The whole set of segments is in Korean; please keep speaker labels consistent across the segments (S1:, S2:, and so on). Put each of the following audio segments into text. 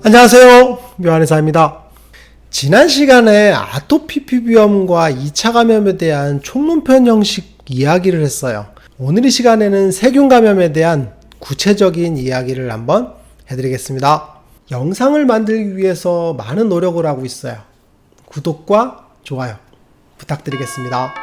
S1: 안녕하세요, 묘한의사입니다. 지난 시간에 아토피 피부염과 2차 감염에 대한 총론편 형식 이야기를 했어요. 오늘 이 시간에는 세균 감염에 대한 구체적인 이야기를 한번 해드리겠습니다. 영상을 만들기 위해서 많은 노력을 하고 있어요. 구독과 좋아요 부탁드리겠습니다.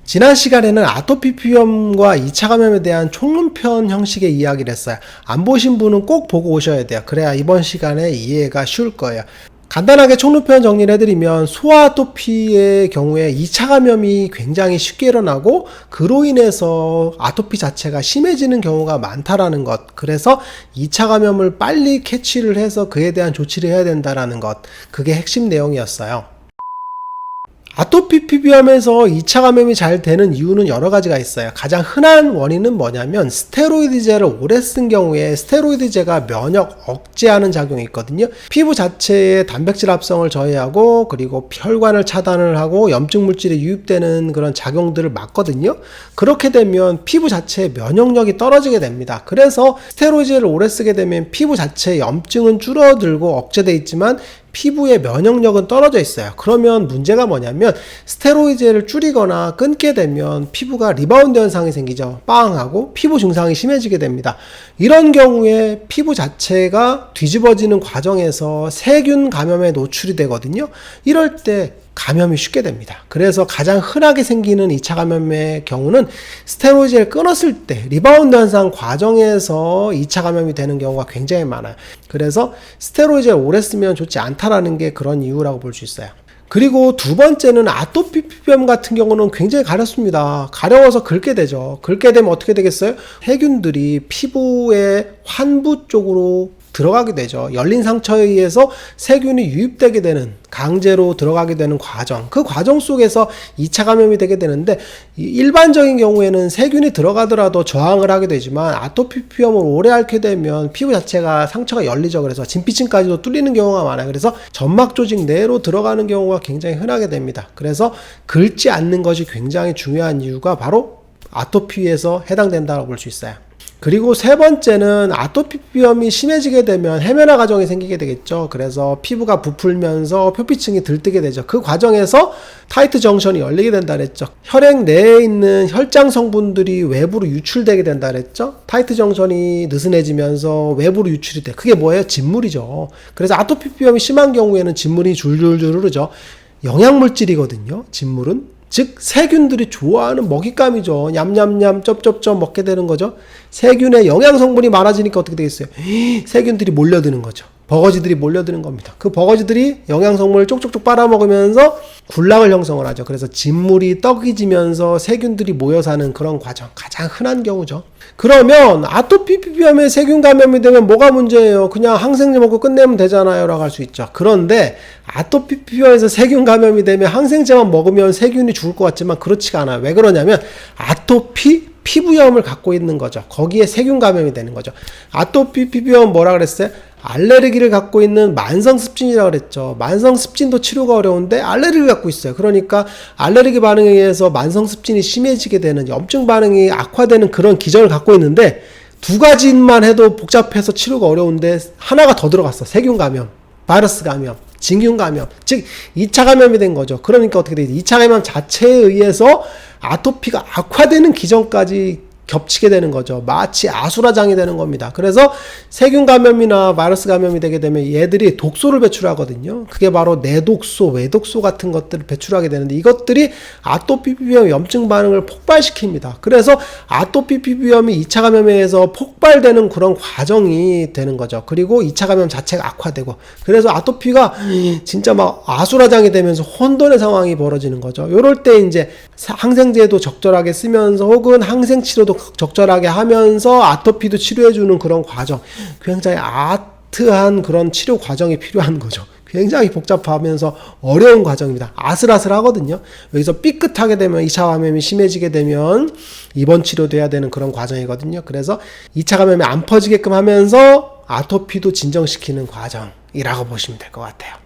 S1: 지난 시간에는 아토피 피부염과 2차 감염에 대한 총론편 형식의 이야기를 했어요. 안 보신 분은 꼭 보고 오셔야 돼요. 그래야 이번 시간에 이해가 쉬울 거예요. 간단하게 총론편 정리를 해드리면 소아토피의 경우에 2차 감염이 굉장히 쉽게 일어나고 그로 인해서 아토피 자체가 심해지는 경우가 많다라는 것, 그래서 2차 감염을 빨리 캐치를 해서 그에 대한 조치를 해야 된다라는 것, 그게 핵심 내용이었어요. 아토피 피부염에서 2차 감염이 잘 되는 이유는 여러 가지가 있어요. 가장 흔한 원인은 뭐냐면 스테로이드제를 오래 쓴 경우에 스테로이드제가 면역 억제하는 작용이 있거든요. 피부 자체의 단백질 합성을 저해하고 그리고 혈관을 차단을 하고 염증 물질이 유입되는 그런 작용들을 막거든요. 그렇게 되면 피부 자체의 면역력이 떨어지게 됩니다. 그래서 스테로이드제를 오래 쓰게 되면 피부 자체의 염증은 줄어들고 억제돼 있지만 피부의 면역력은 떨어져 있어요. 그러면 문제가 뭐냐면 스테로이드제를 줄이거나 끊게 되면 피부가 리바운드 현상이 생기죠. 빵 하고 피부 증상이 심해지게 됩니다. 이런 경우에 피부 자체가 뒤집어지는 과정에서 세균 감염에 노출이 되거든요. 이럴 때 감염이 쉽게 됩니다. 그래서 가장 흔하게 생기는 2차 감염의 경우는 스테로이드를 끊었을 때 리바운드 현상 과정에서 2차 감염이 되는 경우가 굉장히 많아요. 그래서 스테로이드를 오래 쓰면 좋지 않다라는 게 그런 이유라고 볼 수 있어요. 그리고 두 번째는 아토피 피부염 같은 경우는 굉장히 가렵습니다. 가려워서 긁게 되죠. 긁게 되면 어떻게 되겠어요? 세균들이 피부의 환부 쪽으로 들어가게 되죠. 열린 상처에 의해서 세균이 유입되게 되는, 강제로 들어가게 되는 과정, 그 과정 속에서 2차 감염이 되게 되는데, 일반적인 경우에는 세균이 들어가더라도 저항을 하게 되지만 아토피 피부염을 오래 앓게 되면 피부 자체가 상처가 열리죠. 그래서 진피층까지도 뚫리는 경우가 많아요. 그래서 점막 조직 내로 들어가는 경우가 굉장히 흔하게 됩니다. 그래서 긁지 않는 것이 굉장히 중요한 이유가 바로 아토피에서 해당된다고 볼 수 있어요. 그리고 세 번째는 아토피 피부염이 심해지게 되면 해면화 과정이 생기게 되겠죠. 그래서 피부가 부풀면서 표피층이 들뜨게 되죠. 그 과정에서 타이트 정션이 열리게 된다 그랬죠. 혈액 내에 있는 혈장 성분들이 외부로 유출되게 된다 그랬죠. 타이트 정션이 느슨해지면서 외부로 유출이 돼. 그게 뭐예요? 진물이죠. 그래서 아토피 피부염이 심한 경우에는 진물이 줄줄줄 흐르죠. 영양물질이거든요, 진물은. 즉 세균들이 좋아하는 먹잇감이죠. 냠냠냠 쩝쩝쩝 먹게 되는 거죠. 세균의 영양성분이 많아지니까 어떻게 되겠어요? 세균들이 몰려드는 거죠. 버거지들이 몰려드는 겁니다. 그 버거지들이 영양성분을 쪽쪽쪽 빨아먹으면서 군락을 형성을 하죠. 그래서 진물이 떡이지면서 세균들이 모여 사는 그런 과정, 가장 흔한 경우죠. 그러면 아토피 피부염에 세균 감염이 되면 뭐가 문제예요? 그냥 항생제 먹고 끝내면 되잖아요 라고 할 수 있죠. 그런데 아토피 피부염에서 세균 감염이 되면 항생제만 먹으면 세균이 죽을 것 같지만 그렇지가 않아요. 왜 그러냐면 아토피 피부염을 갖고 있는 거죠. 거기에 세균 감염이 되는 거죠. 아토피 피부염 뭐라 그랬어요? 알레르기를 갖고 있는 만성습진이라고 그랬죠. 만성습진도 치료가 어려운데 알레르기를 갖고 있어요. 그러니까 알레르기 반응에 의해서 만성습진이 심해지게 되는, 염증 반응이 악화되는 그런 기전을 갖고 있는데 두 가지만 해도 복잡해서 치료가 어려운데 하나가 더 들어갔어. 세균 감염, 바이러스 감염, 진균 감염, 즉 2차 감염이 된 거죠. 그러니까 어떻게 되지? 2차 감염 자체에 의해서 아토피가 악화되는 기전까지 겹치게 되는 거죠. 마치 아수라장이 되는 겁니다. 그래서 세균 감염이나 바이러스 감염이 되게 되면 얘들이 독소를 배출하거든요. 그게 바로 내독소, 외독소 같은 것들을 배출하게 되는데 이것들이 아토피 피부염 염증 반응을 폭발시킵니다. 그래서 아토피 피부염이 2차 감염에 의해서 폭발되는 그런 과정이 되는 거죠. 그리고 2차 감염 자체가 악화되고, 그래서 아토피가 진짜 막 아수라장이 되면서 혼돈의 상황이 벌어지는 거죠. 이럴 때 이제 항생제도 적절하게 쓰면서 혹은 항생치료도 적절하게 하면서 아토피도 치료해주는 그런 과정, 굉장히 아트한 그런 치료 과정이 필요한 거죠. 굉장히 복잡하면서 어려운 과정입니다. 아슬아슬하거든요. 여기서 삐끗하게 되면 2차 감염이 심해지게 되면 입원 치료돼야 되는 그런 과정이거든요. 그래서 2차 감염이 안 퍼지게끔 하면서 아토피도 진정시키는 과정이라고 보시면 될 것 같아요.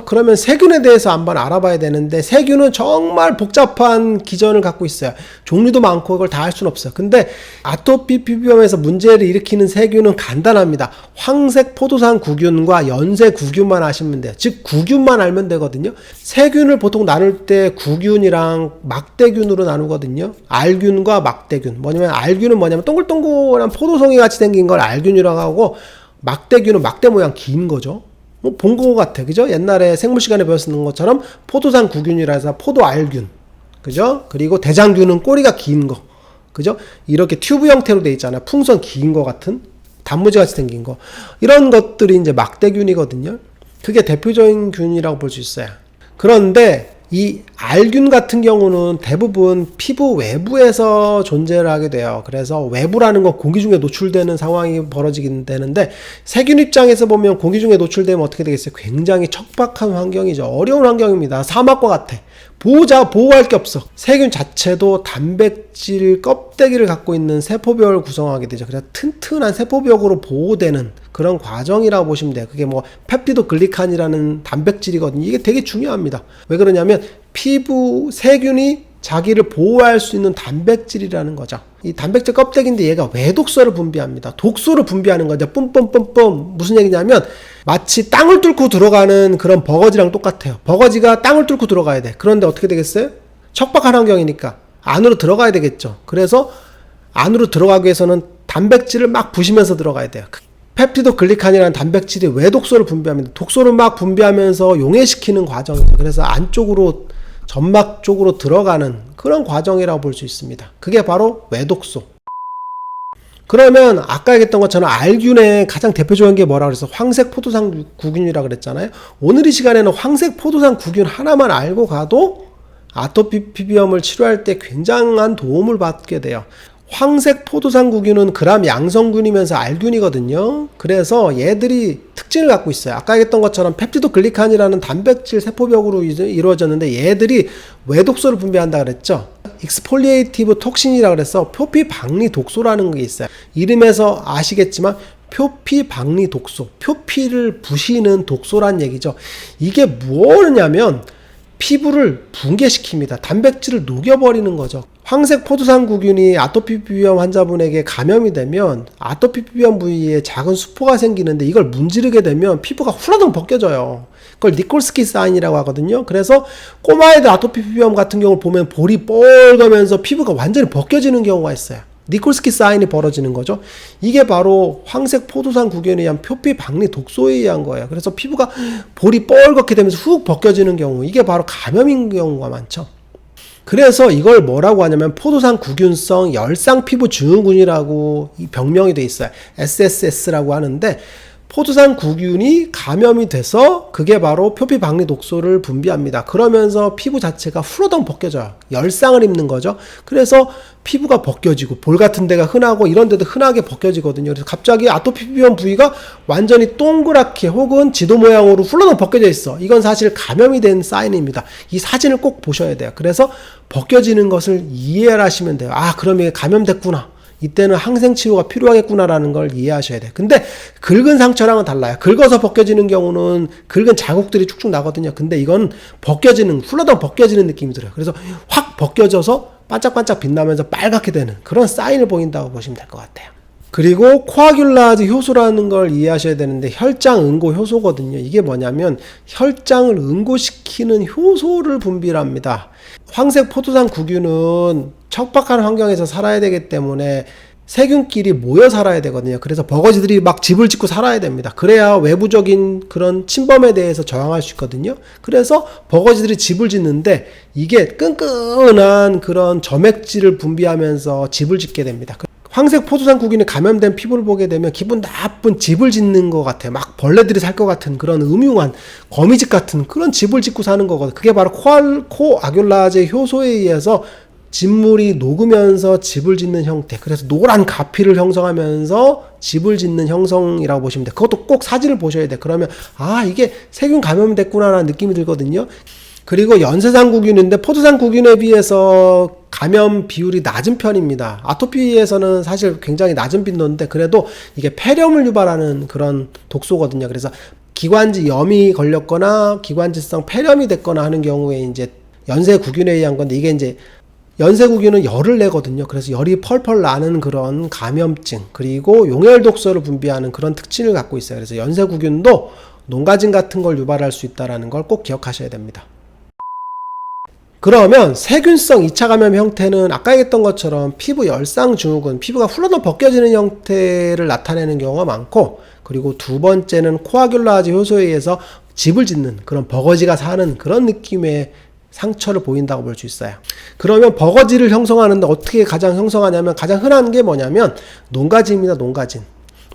S1: 그러면 세균에 대해서 한번 알아봐야 되는데, 세균은 정말 복잡한 기전을 갖고 있어요. 종류도 많고 이걸 다 할 수는 없어요. 근데 아토피 피부염에서 문제를 일으키는 세균은 간단합니다. 황색 포도상 구균과 연세 구균만 아시면 돼요. 즉 구균만 알면 되거든요. 세균을 보통 나눌 때 구균이랑 막대균으로 나누거든요. 알균과 막대균. 알균은 뭐냐면 동글동글한 포도송이 같이 생긴 걸 알균이라고 하고, 막대균은 막대 모양 긴 거죠. 본 거 같아. 그죠? 옛날에 생물 시간에 배웠는 것처럼 포도상 구균이라 해서 포도알균. 그죠? 그리고 대장균은 꼬리가 긴 거. 그죠? 이렇게 튜브 형태로 돼 있잖아요. 풍선 긴 거 같은 단무지 같이 생긴 거. 이런 것들이 이제 막대균이거든요. 그게 대표적인 균이라고 볼 수 있어요. 그런데 이 알균 같은 경우는 대부분 피부 외부에서 존재를 하게 돼요. 그래서 외부라는 건 공기 중에 노출되는 상황이 벌어지긴 되는데, 세균 입장에서 보면 공기 중에 노출되면 어떻게 되겠어요? 굉장히 척박한 환경이죠. 어려운 환경입니다. 사막과 같아. 보호할 게 없어. 세균 자체도 단백질 껍데기를 갖고 있는 세포벽을 구성하게 되죠. 그래서 튼튼한 세포벽으로 보호되는 그런 과정이라고 보시면 돼요. 그게 뭐 펩티도 글리칸이라는 단백질이거든요. 이게 되게 중요합니다. 왜 그러냐면 피부 세균이 자기를 보호할 수 있는 단백질이라는 거죠. 이 단백질 껍데기인데 얘가 외독소를 분비합니다. 독소를 분비하는 거죠. 뿜뿜뿜뿜. 무슨 얘기냐면 마치 땅을 뚫고 들어가는 그런 버거지랑 똑같아요. 버거지가 땅을 뚫고 들어가야 돼. 그런데 어떻게 되겠어요? 척박한 환경이니까 안으로 들어가야 되겠죠. 그래서 안으로 들어가기 위해서는 단백질을 막 부시면서 들어가야 돼요. 펩티도 글리칸이라는 단백질이 외독소를 분비합니다. 독소를 막 분비하면서 용해시키는 과정이죠. 그래서 안쪽으로 점막 쪽으로 들어가는 그런 과정이라고 볼 수 있습니다. 그게 바로 외독소. 그러면 아까 얘기했던 것처럼 알균의 가장 대표적인 게 뭐라 그래서 황색 포도상 구균이라 그랬잖아요. 오늘 이 시간에는 황색 포도상 구균 하나만 알고 가도 아토피 피부염을 치료할 때 굉장한 도움을 받게 돼요. 황색 포도상 구균은 그람 양성균이면서 알균이거든요. 그래서 얘들이 특징을 갖고 있어요. 아까 얘기했던 것처럼 펩티도 글리칸이라는 단백질 세포벽으로 이루어졌는데, 얘들이 외독소를 분비한다 그랬죠. 익스폴리에이티브 톡신이라 그래서 표피 박리 독소라는 게 있어요. 이름에서 아시겠지만 표피 박리 독소, 표피를 부시는 독소란 얘기죠. 이게 뭐냐면 피부를 붕괴시킵니다. 단백질을 녹여버리는 거죠. 황색 포도상 구균이 아토피 피부염 환자분에게 감염이 되면 아토피 피부염 부위에 작은 수포가 생기는데, 이걸 문지르게 되면 피부가 후라덩 벗겨져요. 그걸 니콜스키 사인이라고 하거든요. 그래서 꼬마애들 아토피 피부염 같은 경우를 보면 볼이 뻘거면서 피부가 완전히 벗겨지는 경우가 있어요. 니콜스키 사인이 벌어지는 거죠. 이게 바로 황색 포도상 구균에 의한 표피 박리 독소에 의한 거예요. 그래서 피부가 볼이 뻘겋게 되면서 훅 벗겨지는 경우, 이게 바로 감염인 경우가 많죠. 그래서 이걸 뭐라고 하냐면 포도상 구균성 열상 피부 증후군이라고 병명이 돼 있어요. SSS라고 하는데, 포도상 구균이 감염이 돼서 그게 바로 표피 박리 독소를 분비합니다. 그러면서 피부 자체가 후러덩 벗겨져요. 열상을 입는 거죠. 그래서 피부가 벗겨지고 볼 같은 데가 흔하고 이런 데도 흔하게 벗겨지거든요. 그래서 갑자기 아토피 피부염 부위가 완전히 동그랗게 혹은 지도 모양으로 훌러덩 벗겨져 있어. 이건 사실 감염이 된 사인입니다. 이 사진을 꼭 보셔야 돼요. 그래서 벗겨지는 것을 이해를 하시면 돼요. 아, 그럼 이게 감염됐구나. 이때는 항생치료가 필요하겠구나라는 걸 이해하셔야 돼요. 근데 긁은 상처랑은 달라요. 긁어서 벗겨지는 경우는 긁은 자국들이 쭉쭉 나거든요. 근데 이건 벗겨지는, 훌러덩 벗겨지는 느낌이 들어요. 그래서 확 벗겨져서 반짝반짝 빛나면서 빨갛게 되는 그런 사인을 보인다고 보시면 될 것 같아요. 그리고 코아귤라즈 효소라는 걸 이해하셔야 되는데, 혈장 응고 효소거든요. 이게 뭐냐면 혈장을 응고시키는 효소를 분비를 합니다. 황색 포도상 구균은 척박한 환경에서 살아야 되기 때문에 세균끼리 모여 살아야 되거든요. 그래서 버거지들이 막 집을 짓고 살아야 됩니다. 그래야 외부적인 그런 침범에 대해서 저항할 수 있거든요. 그래서 버거지들이 집을 짓는데, 이게 끈끈한 그런 점액질을 분비하면서 집을 짓게 됩니다. 황색 포도상 구균에 감염된 피부를 보게 되면 기분 나쁜 집을 짓는 것 같아요. 막 벌레들이 살 것 같은 그런 음흉한 거미집 같은 그런 집을 짓고 사는 거거든요. 그게 바로 코아귤라제 효소에 의해서 진물이 녹으면서 집을 짓는 형태. 그래서 노란 가피를 형성하면서 집을 짓는 형성이라고 보시면 돼요. 그것도 꼭 사진을 보셔야 돼요. 그러면 아, 이게 세균 감염됐구나라는 느낌이 들거든요. 그리고 연세상 구균인데 포도상 구균에 비해서 감염 비율이 낮은 편입니다. 아토피에서는 사실 굉장히 낮은 빈도인데, 그래도 이게 폐렴을 유발하는 그런 독소거든요. 그래서 기관지 염이 걸렸거나 기관지성 폐렴이 됐거나 하는 경우에 이제 연쇄구균에 의한 건데, 이게 이제 연쇄구균은 열을 내거든요. 그래서 열이 펄펄 나는 그런 감염증, 그리고 용혈 독소를 분비하는 그런 특징을 갖고 있어요. 그래서 연쇄구균도 농가진 같은 걸 유발할 수 있다는 걸 꼭 기억하셔야 됩니다. 그러면 세균성 2차 감염 형태는 아까 얘기했던 것처럼 피부 열상 증후군, 피부가 훌러덩 벗겨지는 형태를 나타내는 경우가 많고, 그리고 두 번째는 코아귤라제 효소에 의해서 집을 짓는 그런 버거지가 사는 그런 느낌의 상처를 보인다고 볼 수 있어요. 그러면 버거지를 형성하는데 어떻게 가장 형성하냐면, 가장 흔한 게 뭐냐면 농가진입니다.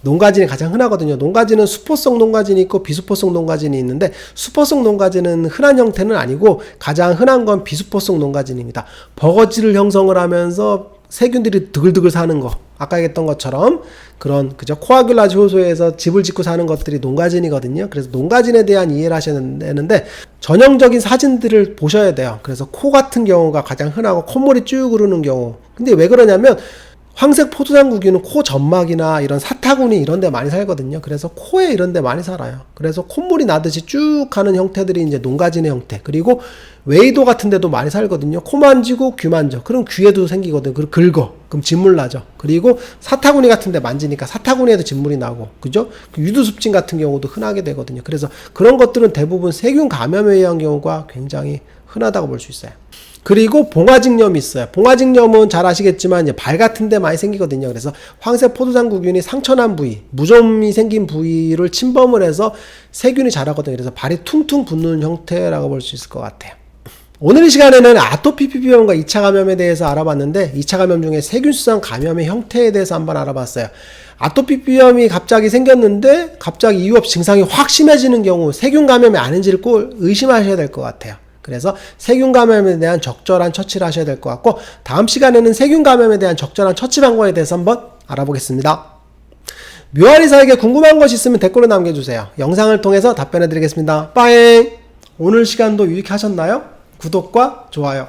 S1: 농가진이 가장 흔하거든요. 농가진은 수포성 농가진이 있고 비수포성 농가진이 있는데, 수포성 농가진은 흔한 형태는 아니고 가장 흔한 건 비수포성 농가진입니다. 버거지를 형성을 하면서 세균들이 드글드글 사는 거, 아까 얘기했던 것처럼 그런 코아귤라제 효소에서 집을 짓고 사는 것들이 농가진이거든요. 그래서 농가진에 대한 이해를 하셔야 되는데, 전형적인 사진들을 보셔야 돼요. 그래서 코 같은 경우가 가장 흔하고 콧물이 쭉 흐르는 경우. 근데 왜 그러냐면 황색 포도당구균은 코 점막이나 이런 사타구니 이런 데 많이 살거든요. 그래서 코에 이런 데 많이 살아요. 그래서 콧물이 나듯이 쭉 가는 형태들이 이제 농가진의 형태. 그리고 웨이도 같은 데도 많이 살거든요. 코 만지고 귀 만져. 그럼 귀에도 생기거든요. 그리고 긁어. 그럼 진물 나죠. 그리고 사타구니 같은 데 만지니까 사타구니에도 진물이 나고, 그죠? 유두습진 같은 경우도 흔하게 되거든요. 그래서 그런 것들은 대부분 세균 감염에 의한 경우가 굉장히 흔하다고 볼 수 있어요. 그리고 봉화직염이 있어요. 봉화직염은 잘 아시겠지만 이제 발 같은 데 많이 생기거든요. 그래서 황색 포도당구균이 상처난 부위, 무좀이 생긴 부위를 침범을 해서 세균이 자라거든요. 그래서 발이 퉁퉁 붓는 형태라고 볼 수 있을 것 같아요. 오늘 이 시간에는 아토피 피부염과 2차 감염에 대해서 알아봤는데, 2차 감염 중에 세균성 감염의 형태에 대해서 한번 알아봤어요. 아토피 피부염이 갑자기 생겼는데 갑자기 이유 없이 증상이 확 심해지는 경우 세균 감염이 아닌지를 꼭 의심하셔야 될 것 같아요. 그래서 세균 감염에 대한 적절한 처치를 하셔야 될 것 같고, 다음 시간에는 세균 감염에 대한 적절한 처치 방법에 대해서 한번 알아보겠습니다. 묘한의사에게 궁금한 것이 있으면 댓글로 남겨주세요. 영상을 통해서 답변해 드리겠습니다. 빠잉! 오늘 시간도 유익하셨나요? 구독과 좋아요